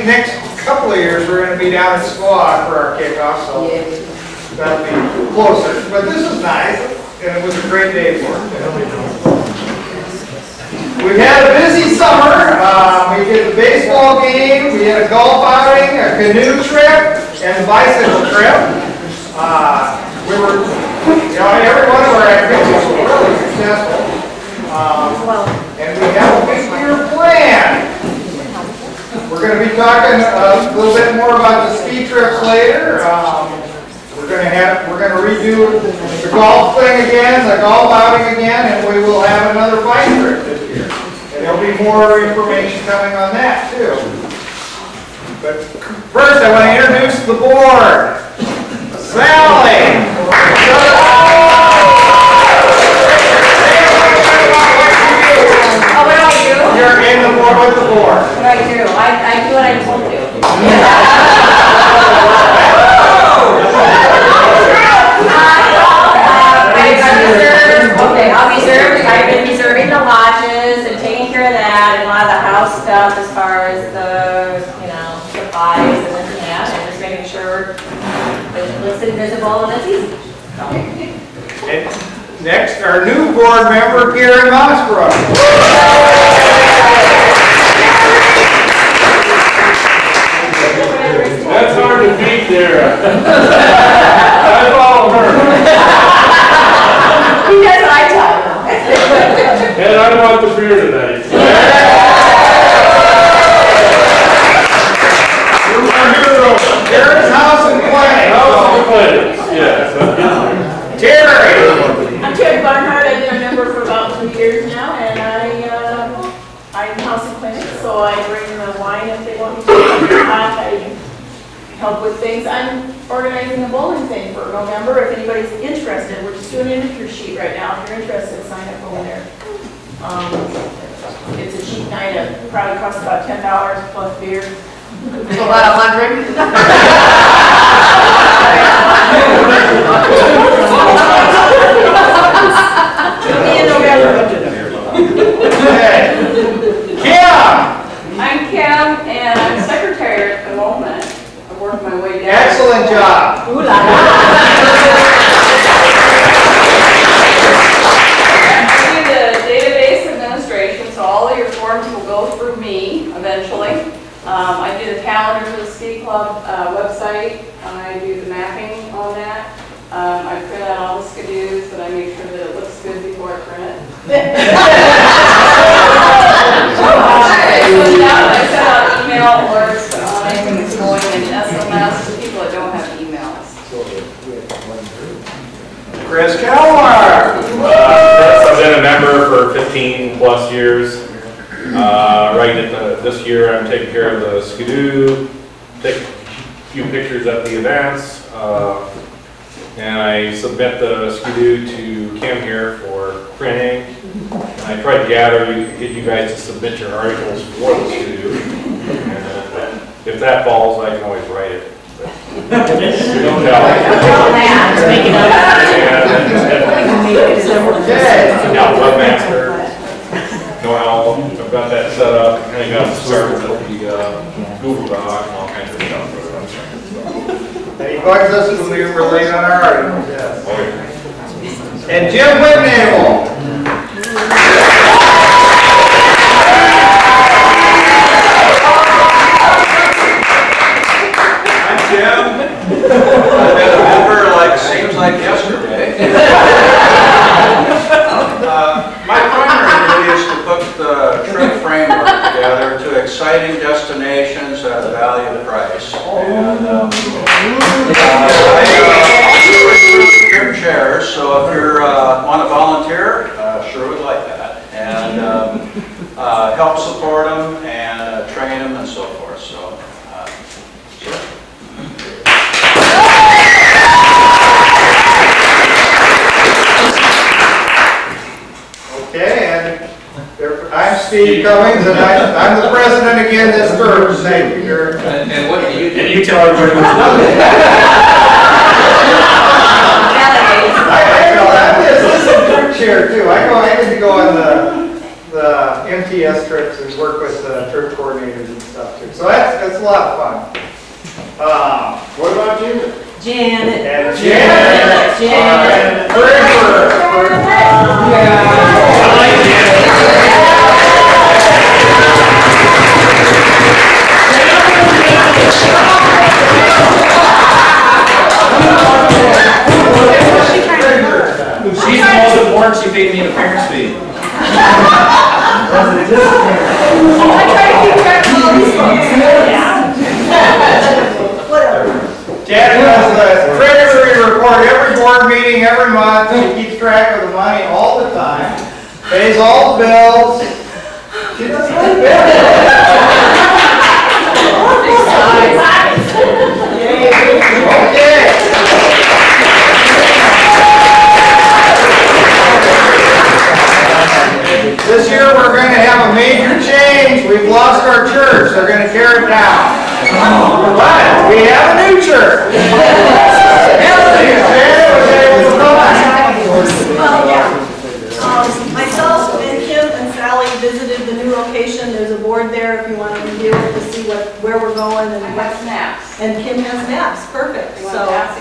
next couple of years we're going to be down in Squaw for our kickoff, so that'll be closer. But this is nice, and it was a great day for it. We've had a busy summer. We did the baseball game, we had a golf outing, a canoe trip, and a bicycle trip. We were, every one of our activities were really successful. And we have a big year plan. We're going to be talking a little bit more about the ski trips later. We're going to redo the golf thing again, the golf outing again, and we will have another bike trip this year. And there'll be more information coming on that too. But first, I want to introduce the board. Sally. What do I do? You're in the board with the board. What do I do? I do what I'm told to. I'll be serving. I've been reserving the lodges and taking care of that and a lot of the house stuff as far as the, supplies and this and that, and just making sure it looks invisible and it's easy. And next, our new board member, Karen Mossbrook. That's hard to beat there. I follow her. He does what I tell him. And I want the beer tonight. Our hero, Karen's House and Play. House and Play. Yes. Terry. I'm Terry Barnhart. I've been a member for about 2 years now, and I'm house and clinic, so I bring the wine if they want me to. I help with things. I'm organizing a bowling thing for November. If anybody's interested, we're just doing an interview sheet right now. If you're interested, sign up over there. It's a cheap night. It probably costs about $10 plus beer. About 100. It'll be in November. Kim! I'm Kim, and I'm secretary at the moment. I work my way down. Excellent job. Ooh la la. I do the database administration, so all of your forms will go through me eventually. I do the calendar for the ski club website. I do the mapping on that. I print out all the skidoos, and I make sure that it looks good before I print it. I send out email alerts on anything that's going in SMS to people that don't have emails. Chris Kelmar. I've been a member for 15 plus years. This year I'm taking care of the skidoo, take a few pictures at the events, and I submit the skidoo to Kim here for printing. And I tried to get you guys to submit your articles for the skidoo. And if that falls, I can always write it. But you don't tell. Now, webmaster. I've got that set up, and I got started with the Google Doc and all kinds of stuff. And he bugs us when we were late on our articles. Yes. Oh, yeah. And Jim Whitnable. I'm Jim. I've been a member seems like yesterday. My primary duty is to put the trip framework together to exciting destinations at a value price. And I trip chairs, so if you want to volunteer, sure would like that. And help support them and train them and so forth. So, sure. Okay, and I'm Steve Cummings, and I'm the president again this term. Thank you, Gary. And what do you do? You tell everybody what's I feel that. This is a group chair too. I need to go on the MTS trips and work with trip coordinators and stuff too. So that's a lot of fun. What about you? Janet. And Janet. And treasurer. I like Janet. She's the most important, she paid me the parents' fee. I try to keep track of all these folks. Whatever. Janet does the treasury report every board meeting, every month. She keeps track of the money all the time. Pays all the bills. She does really good. Okay. This year we're going to have a major change. We've lost our church. They're going to tear it down. But we have a new church. Myself and Kim and Sally visited the new location. There's a board there if you want to review it to see where we're going and What's maps? And Kim has maps. Perfect. You want So maps?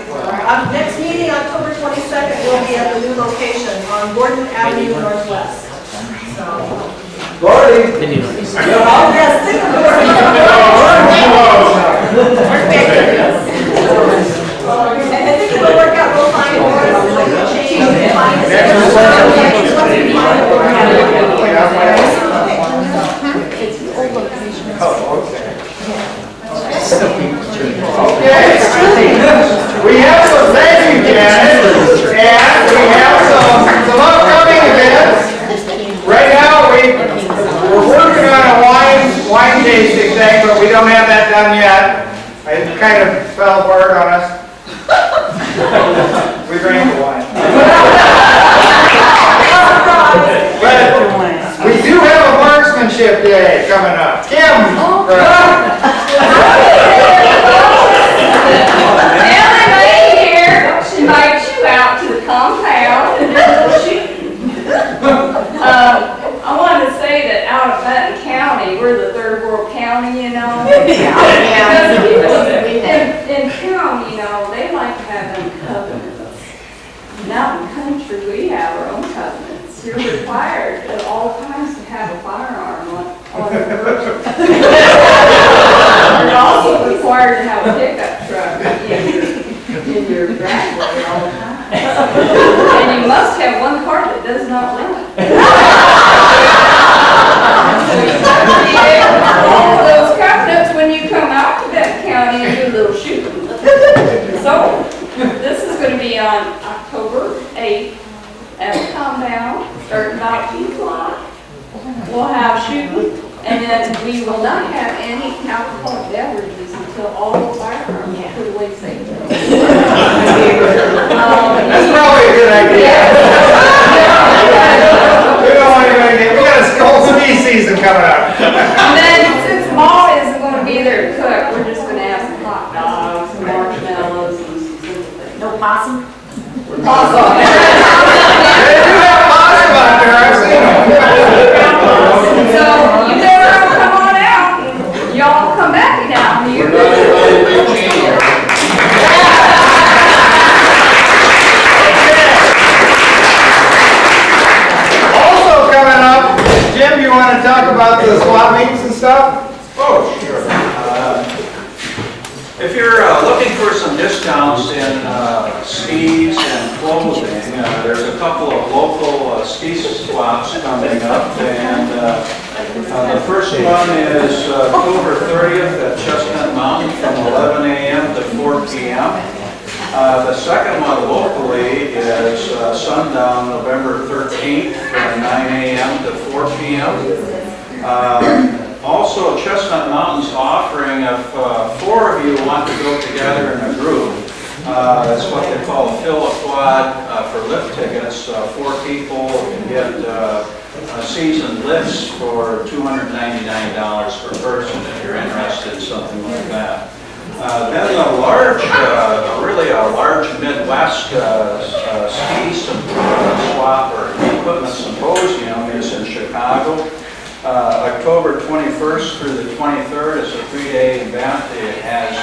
next meeting, October 22nd, will be at the new location on Gordon Avenue Northwest. Gordy. Oh, yes, think of Gordon. I think it'll work out real fine for us. We'll change and find it. It's the old location. Okay. We have some, thank you, Janet. And we have some upcoming events. Right now, we're working on a wine tasting thing, but we don't have that done yet. It kind of fell apart on us. We drank the wine. But we do have a marksmanship day coming up. Kim. Everybody here invites you out to the compound and do a little shooting. I wanted to say that out of Benton County, we're the third world county, you know. Because people in town, you know, they like to have them covenants. Now in country, we have our own covenants. You're required at all times to have a firearm on your person. You're also required to have a pickup truck in your driveway all the time. And you must have one car that does not run. So you have to be able to follow those covenants when you come out to Benton County and do a little shooting. So this is going to be on October 8th at the compound, starting about 2 o'clock. We'll have shooting, and then we will not have any alcoholic beverages until all the firearms are put away safely. That's probably a good idea. We don't want anybody to get, we got a whole ski season coming up. And then, since Mom isn't going to be there to cook, we're just going to have some hot dogs, some marshmallows, and some simple things. No possum? Possum. They do have possum out there, I've seen them. So, you better come on out, and y'all come back down. Also coming up, Jim, you want to talk about the swap meets and stuff? Oh, sure. If you're looking for some discounts in skis and clothing, there's a couple of local ski swaps coming up, and the first one is October 30th at Chestnut Mountain from 11 a.m. to 4 p.m. The second one locally is sundown November 13th from 9 a.m. to 4 p.m. Also, Chestnut Mountain's offering, if 4 of you want to go together in a group, it's what they call a fill-a-quad for lift tickets. 4 people can get season lifts for $299 per person if you're interested in something like that. Then a large, really a large Midwest ski swap or equipment symposium is in Chicago Chicago. October 21st through the 23rd is a 3-day event. It has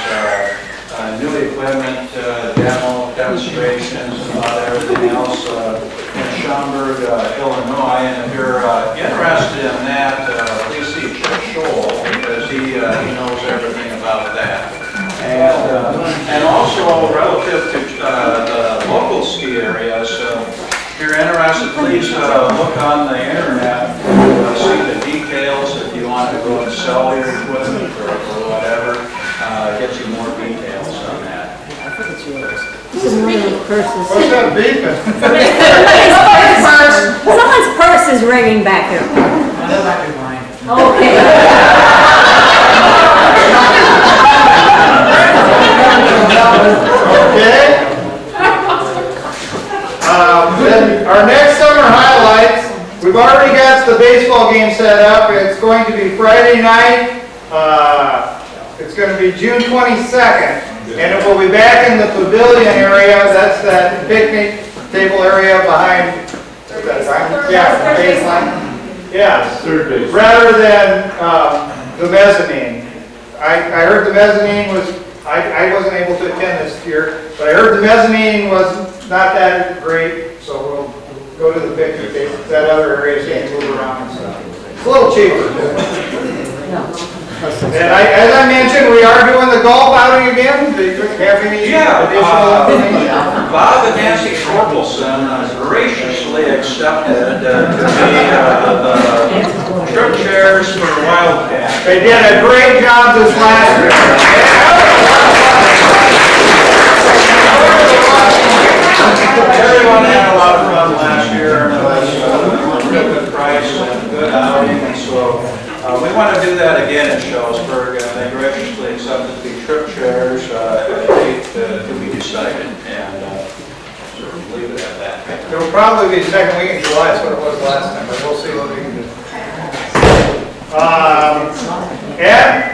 new equipment, demo, demonstrations, and about everything else in Schaumburg, Illinois. And if you're interested in that, please see Chip Scholl, because he knows everything about that. And also relative to the local ski areas, if you're interested, please look on the internet to see the details. If you want to go and sell your equipment or whatever, get you more details on that. This is one of the purses. What's that beeping? Someone's purse is ringing back here. That might be mine. Okay. Okay. Then our next summer highlights, we've already got the baseball game set up. It's going to be Friday night. It's going to be June 22nd. And it will be back in the pavilion area. That's that picnic table area behind, yeah, the baseline. Yes. Third base. Rather than the mezzanine. I heard the mezzanine was, I wasn't able to attend this year, but I heard the mezzanine was not that great, so we'll go to the picnic table. That other area is going to move around and stuff. It's a little cheaper. And as I mentioned, we are doing the golf outing again. Do you have any additional information? Bob and Nancy Torkelson graciously accepted to be the trip chairs for Wildcat. They did a great job this last year. Everyone had a lot of fun last year, and it was a real good price and good outing, and so we want to do that again in Shellisburg, and they graciously accepted the trip chairs at a date to be decided, and so we'll leave it at that. It will probably be the second week in July, that's what it was last time, but we'll see what we can do. And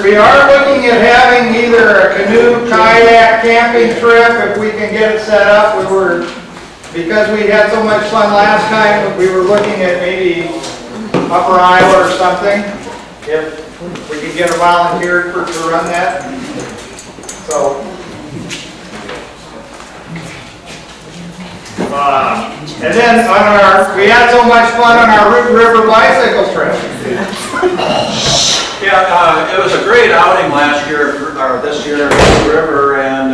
we are looking at having either a canoe, kayak, camping trip, if we can get it set up. Because we had so much fun last time, we were looking at maybe Upper Iowa or something, if we could get a volunteer to run that. So, and then we had so much fun on our Root River bicycle trip. Yeah, it was a great outing last year, or this year, at the river, and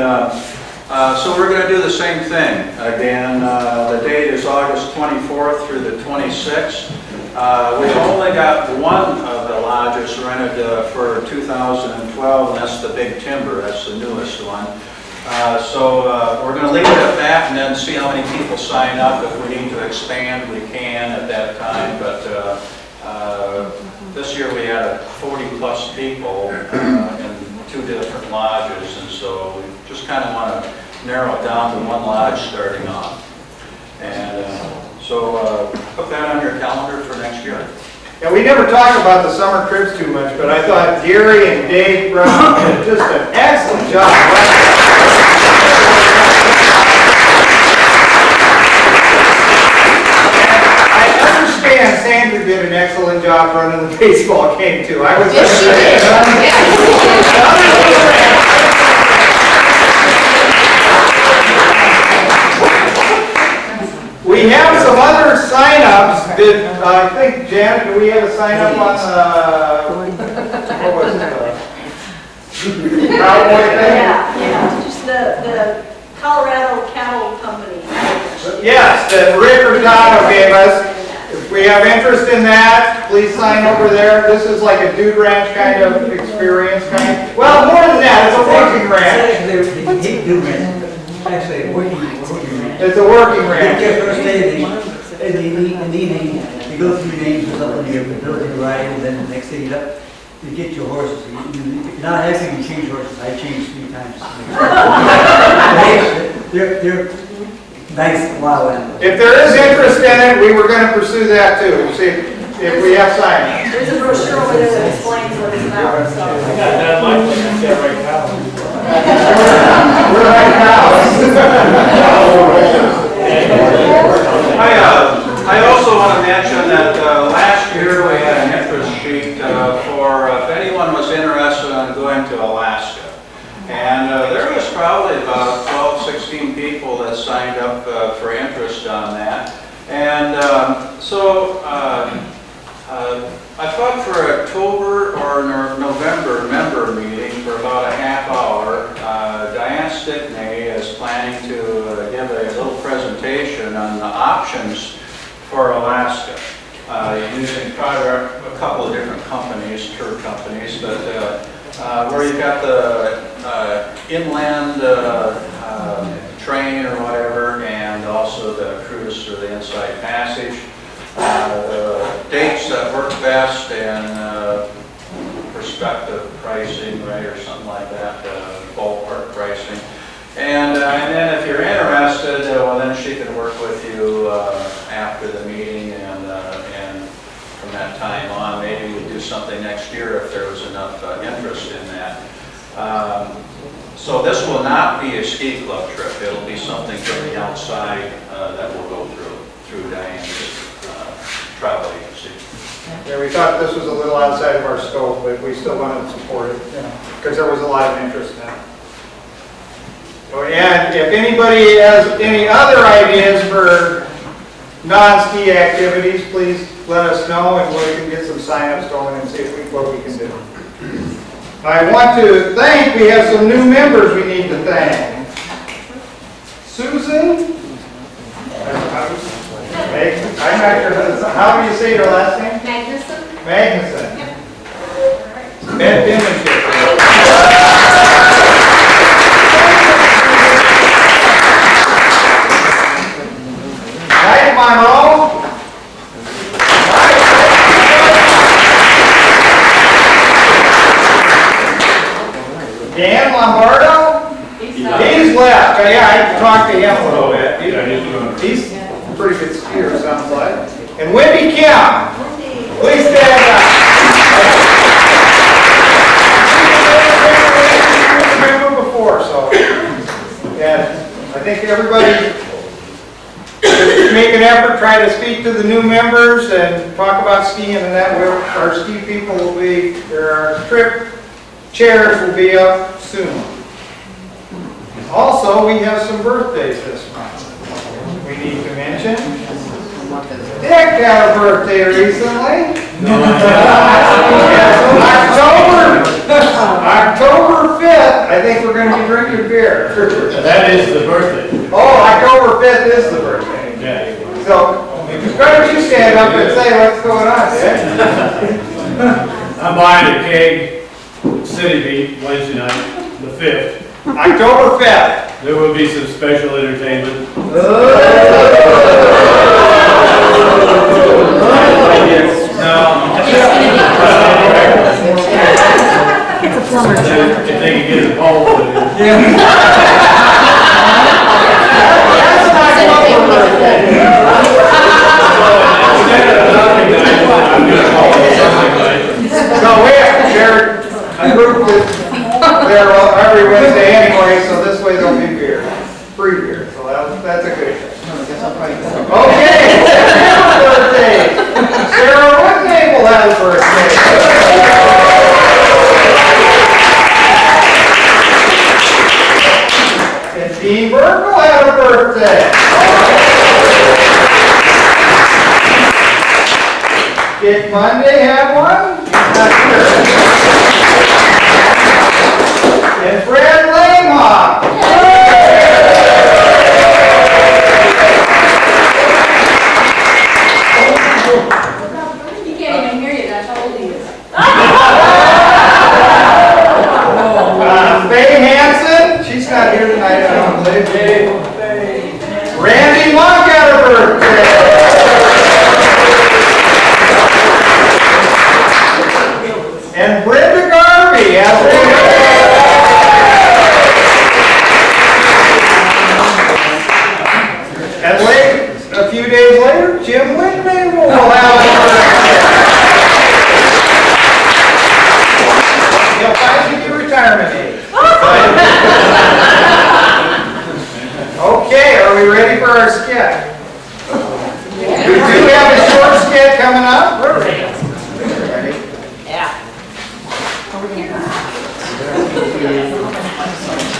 so we're going to do the same thing. Again, the date is August 24th through the 26th. We've only got one of the lodges rented for 2012, and that's the Big Timber. That's the newest one. So we're going to leave it at that and then see how many people sign up. If we need to expand, we can at that time. But this year we had 40+ people in 2 different lodges, and so we just kind of want to narrow it down to one lodge starting off. And so put that on your calendar for next year. Yeah, we never talk about the summer trips too much, but I thought Gary and Dave Brown did just an excellent job. I understand Sandra did an excellent job running the baseball game too. I was Yes, she did. We have some other sign-ups. I think, Janet, do we have a sign-up on what was it? Cowboy thing? Yeah, just the Colorado Cattle Company. Yes, that Rick Hurtado gave us. If we have interest in that, please sign over there. This is like a dude ranch kind of experience. Well, more than that, it's a working ranch. Actually, working ranch. It's a working ranch. First day, in the evening, you go through names or something, you're building a ride, and then the next day you get your horses. You're not asking to change horses. I changed 3 times. They're nice, wow animals. If there is interest in it, we were going to pursue that too. See if we have sign. There's a brochure over there that explains what it's about, so. I got that life like I said right now. We're right now. I also want to mention that 12, 16 people that signed up for interest on that. And I thought for October or November member meeting for about a half hour, Diane Stickney is planning to give a little presentation on the options for Alaska, using a couple of different companies, tour companies, but where you've got the inland train or whatever, and also the cruise through the Inside Passage. The dates that work best and prospective pricing, right, or something like that, ballpark pricing. And then if you're interested, well, then she can work with you after the meeting, and from that time on, maybe we'll do something next year if there was enough interest in that. So this will not be a ski club trip. It'll be something from the outside that will go through Diane's travel agency. Yeah, we thought this was a little outside of our scope, but we still wanted to support it because there was a lot of interest in it. Oh, and if anybody has any other ideas for non-ski activities, please let us know and we can get some sign-ups going and see what we can do. I want to thank, we have some new members we need to thank. Susan? I'm not sure, how do you say your last name? Magnuson? Magnuson. Yep. Med Penmanship. Mike Monroe. Dan Lombardo. He's left. Yeah, I talked to him a little bit. He's pretty good skier, sounds like. And Wendy Kim. Please stand up. She's a member before, so. And I think everybody make an effort, try to speak to the new members and talk about skiing, and that way our ski people will be, our trip chairs will be up soon. Also, we have some birthdays this month we need to mention. Dick had a birthday recently. October 5th, I think we're going to be drinking beer. That is the birthday. Oh, October 5th is the birthday. Yeah. So, why don't you stand up and say what's going on, Dick? I'm buying a keg, City Beat, Wednesday night, the 5th. October 5th. There will be some special entertainment. It's a plumber. If they can get involved with it. So we have shared a group with there every Wednesday anyway, so this way there'll be beer, free beer, so that's a good thing. Okay, Sarah's birthday. Sarah Whitney will have a birthday. And Dean Burke will have a birthday. Did Monday have one? Not sure. And Fred Langhoff. He can't even hear you, that's how old he is. Faye Hansen, she's not here tonight, I don't believe. Randy Monk had a birthday. And Brenda Garvey has a birthday. And a few days later, Jim Whitney will have a birthday. He'll finally be retirement age. Okay, are we ready for our skit? We do have a short skit coming up. We're ready. Ready? Yeah.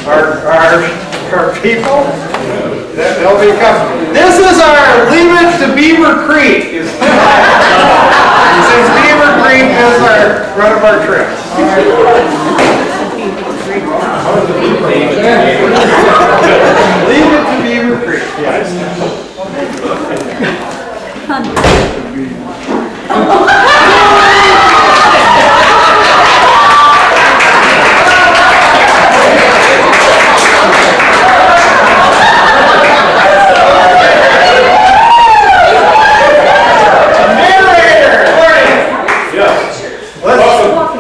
Our our people. They'll be coming. This is our Leave It to Beaver Creek. Since Beaver Creek is one of our trips. Leave it to Beaver Creek. Yes.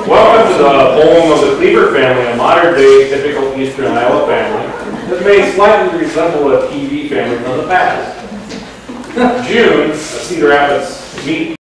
Welcome to the home of the Cleaver family, a modern-day typical Eastern Iowa family that may slightly resemble a TV family from the past. June, a Cedar Rapids meat